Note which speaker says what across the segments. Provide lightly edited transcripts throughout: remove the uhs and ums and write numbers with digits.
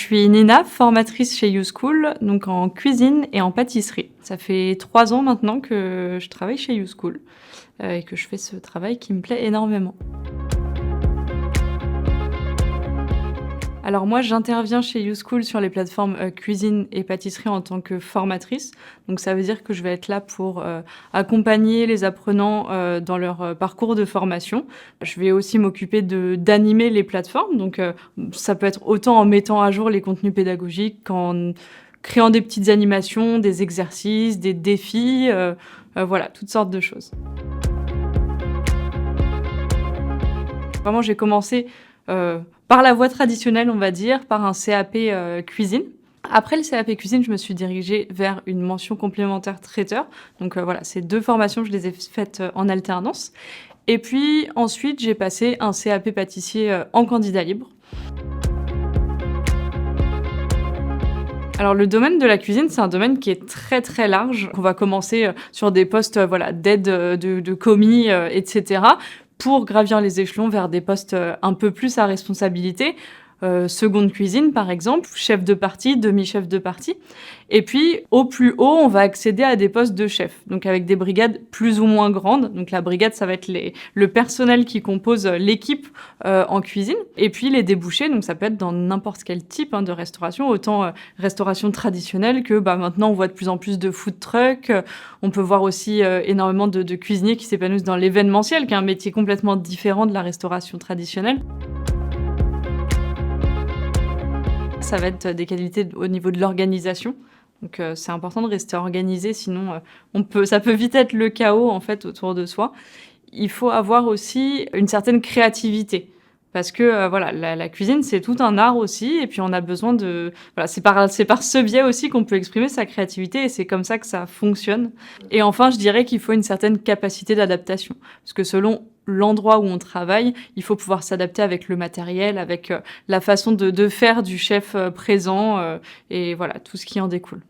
Speaker 1: suis Nina, formatrice chez YouSchool, donc en cuisine et en pâtisserie. Ça fait 3 ans maintenant que je travaille chez YouSchool et que je fais ce travail qui me plaît énormément. Alors moi, j'interviens chez YouSchool sur les plateformes cuisine et pâtisserie en tant que formatrice. Donc ça veut dire que je vais être là pour accompagner les apprenants dans leur parcours de formation. Je vais aussi m'occuper d'animer les plateformes. Donc ça peut être autant en mettant à jour les contenus pédagogiques qu'en créant des petites animations, des exercices, des défis, voilà, toutes sortes de choses. Vraiment, j'ai commencé par la voie traditionnelle, on va dire, par un CAP cuisine. Après le CAP cuisine, je me suis dirigée vers une mention complémentaire traiteur. Donc voilà, ces 2 formations, je les ai faites en alternance. Et puis ensuite, j'ai passé un CAP pâtissier en candidat libre. Alors le domaine de la cuisine, c'est un domaine qui est très très large. On va commencer sur des postes voilà, d'aide de commis, etc., pour gravir les échelons vers des postes un peu plus à responsabilité. Seconde cuisine, par exemple, chef de partie, demi-chef de partie. Et puis, au plus haut, on va accéder à des postes de chef, donc avec des brigades plus ou moins grandes. Donc la brigade, ça va être le personnel qui compose l'équipe en cuisine. Et puis les débouchés, donc ça peut être dans n'importe quel type de restauration, autant restauration traditionnelle que maintenant on voit de plus en plus de food trucks. On peut voir aussi énormément de cuisiniers qui s'épanouissent dans l'événementiel, qui est un métier complètement différent de la restauration traditionnelle. Ça va être des qualités au niveau de l'organisation. Donc c'est important de rester organisé, sinon ça peut vite être le chaos en fait autour de soi. Il faut avoir aussi une certaine créativité. Parce que voilà, la cuisine, c'est tout un art aussi, et puis on a besoin de... Voilà, c'est par ce biais aussi qu'on peut exprimer sa créativité, et c'est comme ça que ça fonctionne. Et enfin, je dirais qu'il faut une certaine capacité d'adaptation. Parce que selon l'endroit où on travaille, il faut pouvoir s'adapter avec le matériel, avec la façon de faire du chef présent, et voilà, tout ce qui en découle.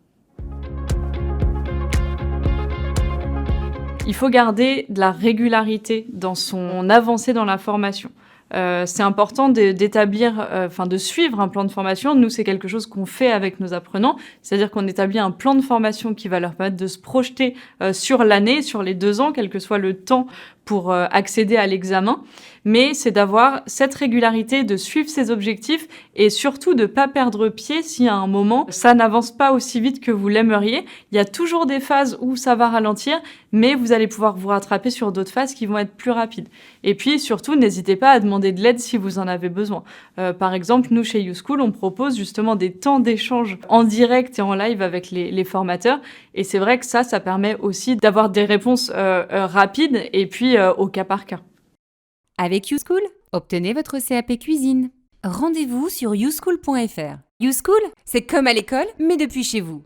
Speaker 1: Il faut garder de la régularité dans son avancée dans la formation. C'est important de suivre un plan de formation. Nous, c'est quelque chose qu'on fait avec nos apprenants, c'est-à-dire qu'on établit un plan de formation qui va leur permettre de se projeter sur l'année, sur les 2 ans, quel que soit le temps pour accéder à l'examen. Mais c'est d'avoir cette régularité, de suivre ses objectifs et surtout de ne pas perdre pied si à un moment, ça n'avance pas aussi vite que vous l'aimeriez. Il y a toujours des phases où ça va ralentir, mais vous allez pouvoir vous rattraper sur d'autres phases qui vont être plus rapides. Et puis surtout, n'hésitez pas à demander de l'aide si vous en avez besoin. Par exemple, nous, chez YouSchool, on propose justement des temps d'échange en direct et en live avec les formateurs. Et c'est vrai que ça permet aussi d'avoir des réponses rapides et puis au cas par cas.
Speaker 2: Avec YouSchool, obtenez votre CAP cuisine. Rendez-vous sur youschool.fr. YouSchool, c'est comme à l'école, mais depuis chez vous.